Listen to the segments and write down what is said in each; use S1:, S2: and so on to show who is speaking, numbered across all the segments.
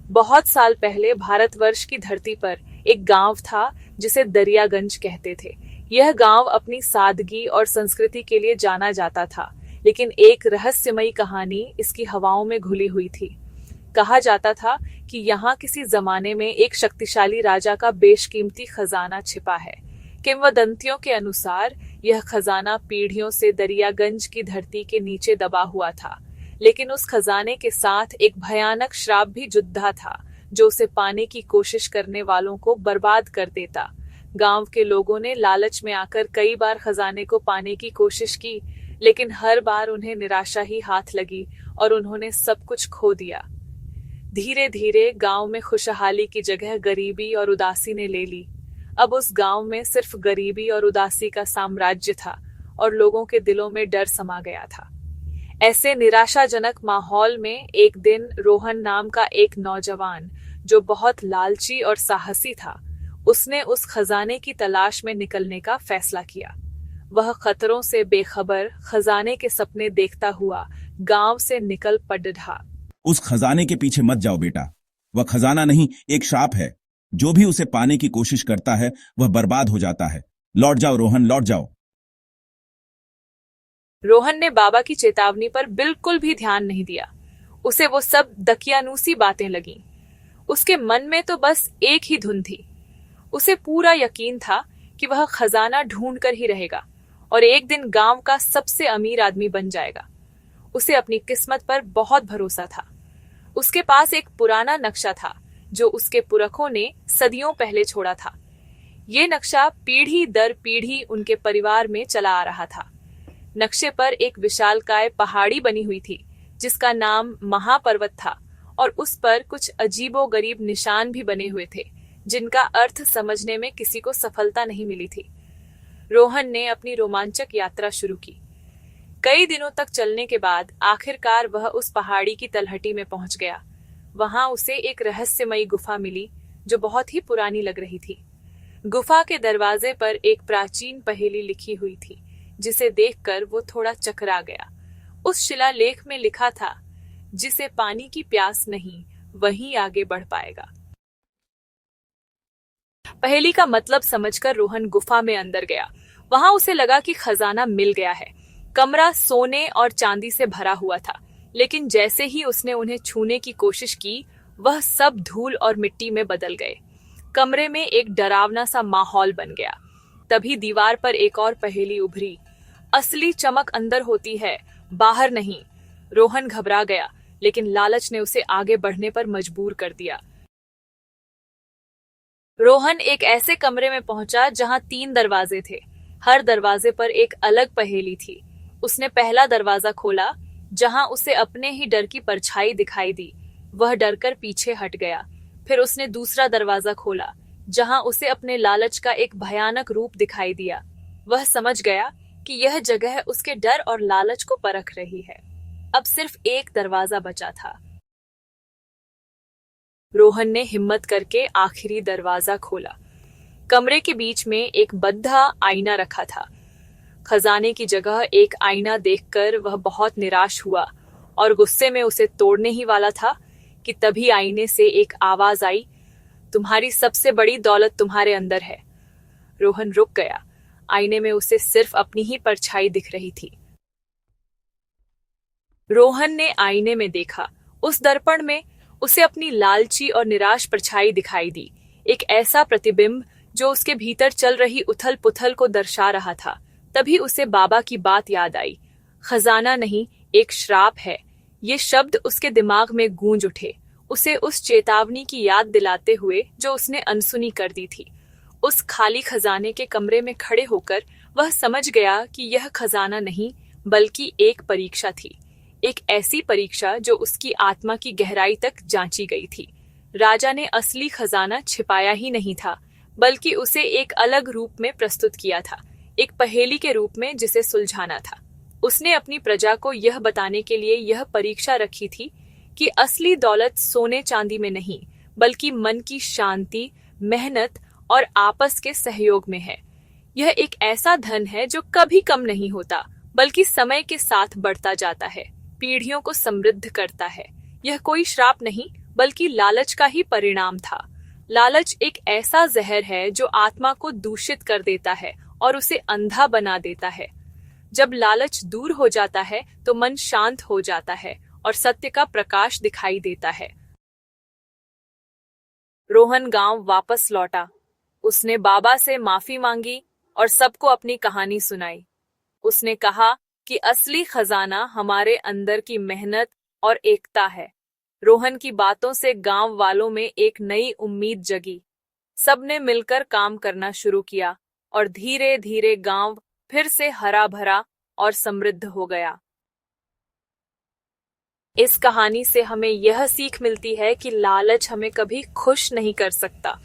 S1: बहुत साल पहले भारतवर्ष की धरती पर एक गांव था जिसे दरियागंज कहते थे। यह गांव अपनी सादगी और संस्कृति के लिए जाना जाता था, लेकिन एक रहस्यमयी कहानी इसकी हवाओं में घुली हुई थी। कहा जाता था कि यहाँ किसी जमाने में एक शक्तिशाली राजा का बेशकीमती खजाना छिपा है। किंवदंतियों के अनुसार यह खजाना पीढ़ियों से दरियागंज की धरती के नीचे दबा हुआ था, लेकिन उस खजाने के साथ एक भयानक श्राप भी जुड़ा था जो उसे पाने की कोशिश करने वालों को बर्बाद कर देता। गांव के लोगों ने लालच में आकर कई बार खजाने को पाने की कोशिश की, लेकिन हर बार उन्हें निराशा ही हाथ लगी और उन्होंने सब कुछ खो दिया। धीरे धीरे गांव में खुशहाली की जगह गरीबी और उदासी ने ले ली। अब उस गांव में सिर्फ गरीबी और उदासी का साम्राज्य था और लोगों के दिलों में डर समा गया था। ऐसे निराशाजनक माहौल में एक दिन रोहन नाम का एक नौजवान, जो बहुत लालची और साहसी था, उसने उस खजाने की तलाश में निकलने का फैसला किया। वह खतरों से बेखबर खजाने के सपने देखता हुआ गांव से निकल पड़ा।
S2: उस खजाने के पीछे मत जाओ बेटा, वह खजाना नहीं, एक श्राप है। जो भी उसे पाने की कोशिश करता है वह बर्बाद हो जाता है। लौट जाओ रोहन, लौट जाओ।
S1: रोहन ने बाबा की चेतावनी पर बिल्कुल भी ध्यान नहीं दिया। उसे वो सब दकियानूसी बातें लगीं। उसके मन में तो बस एक ही धुन थी। उसे पूरा यकीन था कि वह खजाना ढूंढ कर ही रहेगा और एक दिन गांव का सबसे अमीर आदमी बन जाएगा। उसे अपनी किस्मत पर बहुत भरोसा था। उसके पास एक पुराना नक्शा था जो उसके पुरखों ने सदियों पहले छोड़ा था। ये नक्शा पीढ़ी दर पीढ़ी उनके परिवार में चला आ रहा था। नक्शे पर एक विशालकाय पहाड़ी बनी हुई थी जिसका नाम महापर्वत था, और उस पर कुछ अजीबोगरीब निशान भी बने हुए थे जिनका अर्थ समझने में किसी को सफलता नहीं मिली थी। रोहन ने अपनी रोमांचक यात्रा शुरू की। कई दिनों तक चलने के बाद आखिरकार वह उस पहाड़ी की तलहटी में पहुंच गया। वहां उसे एक रहस्यमयी गुफा मिली जो बहुत ही पुरानी लग रही थी। गुफा के दरवाजे पर एक प्राचीन पहेली लिखी हुई थी जिसे देखकर वो थोड़ा चकरा गया। उस शिलालेख में लिखा था, जिसे पानी की प्यास नहीं वही आगे बढ़ पाएगा। पहेली का मतलब समझकर रोहन गुफा में अंदर गया। वहां उसे लगा कि खजाना मिल गया है। कमरा सोने और चांदी से भरा हुआ था, लेकिन जैसे ही उसने उन्हें छूने की कोशिश की, वह सब धूल और मिट्टी में बदल गए। कमरे में एक डरावना सा माहौल बन गया। तभी दीवार पर एक और पहेली उभरी, असली चमक अंदर होती है, बाहर नहीं। रोहन घबरा गया, लेकिन लालच ने उसे आगे बढ़ने पर मजबूर कर दिया। रोहन एक ऐसे कमरे में पहुंचा जहां 3 दरवाजे थे। हर दरवाजे पर एक अलग पहेली थी। उसने पहला दरवाजा खोला, जहां उसे अपने ही डर की परछाई दिखाई दी। वह डरकर पीछे हट गया। फिर उसने दूसरा दरवाजा खोला, जहां उसे अपने लालच का एक भयानक रूप दिखाई दिया। वह समझ गया कि यह जगह उसके डर और लालच को परख रही है। अब सिर्फ एक दरवाजा बचा था। रोहन ने हिम्मत करके आखिरी दरवाजा खोला। कमरे के बीच में एक बद्धा आईना रखा था। खजाने की जगह एक आईना देखकर वह बहुत निराश हुआ और गुस्से में उसे तोड़ने ही वाला था कि तभी आईने से एक आवाज आई, तुम्हारी सबसे बड़ी दौलत तुम्हारे अंदर है। रोहन रुक गया। आईने में उसे सिर्फ अपनी ही परछाई दिख रही थी। रोहन ने आईने में देखा। उस दर्पण में उसे अपनी लालची और निराश परछाई दिखाई दी, एक ऐसा प्रतिबिंब जो उसके भीतर चल रही उथल पुथल को दर्शा रहा था। तभी उसे बाबा की बात याद आई, खजाना नहीं, एक श्राप है। ये शब्द उसके दिमाग में गूंज उठे, उसे उस चेतावनी की याद दिलाते हुए जो उसने अनसुनी कर दी थी। उस खाली खजाने के कमरे में खड़े होकर वह समझ गया कि यह खजाना नहीं बल्कि एक परीक्षा थी, एक ऐसी परीक्षा जो उसकी आत्मा की गहराई तक जांची गई थी। राजा ने असली खजाना छिपाया ही नहीं था, बल्कि उसे एक अलग रूप में प्रस्तुत किया था, एक पहेली के रूप में जिसे सुलझाना था। उसने अपनी प्रजा को यह बताने के लिए यह परीक्षा रखी थी कि असली दौलत सोने चांदी में नहीं, बल्कि मन की शांति, मेहनत और आपस के सहयोग में है। यह एक ऐसा धन है जो कभी कम नहीं होता, बल्कि समय के साथ बढ़ता जाता है, पीढ़ियों को समृद्ध करता है। यह कोई श्राप नहीं, बल्कि लालच का ही परिणाम था। लालच एक ऐसा जहर है जो आत्मा को दूषित कर देता है और उसे अंधा बना देता है। जब लालच दूर हो जाता है तो मन शांत हो जाता है और सत्य का प्रकाश दिखाई देता है। रोहन गांव वापस लौटा। उसने बाबा से माफी मांगी और सबको अपनी कहानी सुनाई। उसने कहा कि असली खजाना हमारे अंदर की मेहनत और एकता है। रोहन की बातों से गांव वालों में एक नई उम्मीद जगी। सबने मिलकर काम करना शुरू किया और धीरे धीरे गांव फिर से हरा भरा और समृद्ध हो गया। इस कहानी से हमें यह सीख मिलती है कि लालच हमें कभी खुश नहीं कर सकता।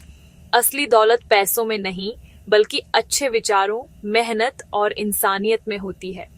S1: असली दौलत पैसों में नहीं, बल्कि अच्छे विचारों, मेहनत और इंसानियत में होती है।